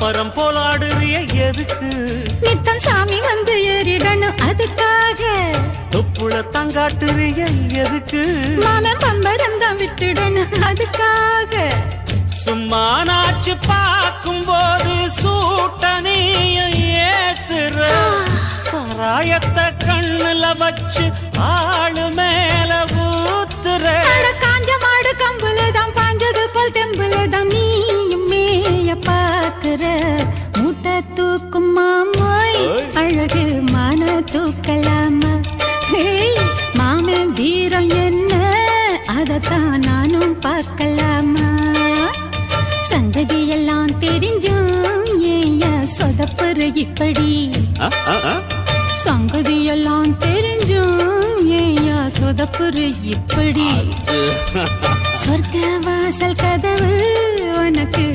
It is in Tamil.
பம்பரம் போலாடுறிய எதுக்கு? நித்தம் சாமி வந்து ஏறிடணும் அதுக்காக. தொப்புள தங்காட்டுறிய எதுக்கு? மாமன் பம்பரம் தான் விட்டுடணும் அதுக்காக. சும்மா நாச்சு பார்க்கும் போது சூட்டனைய ஏத்துற சாராயத்தை கண்ணுல வச்சு ஆளு மேல ஊத்துற. காஞ்ச மாடு கம்புலதான் பாஞ்சது போல் தெம்புலதான் நீயும் மேய பாக்குற. மூட்டை தூக்கும் மாமாய் அழகு மான தூக்கலாமா? மாமன் வீரம் என்ன அதத்தான் நானும் பார்க்கலாமா? சங்கதியெல்லாம் தெரிஞ்சும் ஏயா சொதப்புற இப்படி? சங்கதியெல்லாம் தெரிஞ்சும் ஏயா சொதப்புற இப்படி? சொர்க்க வாசல் கதவு உனக்கு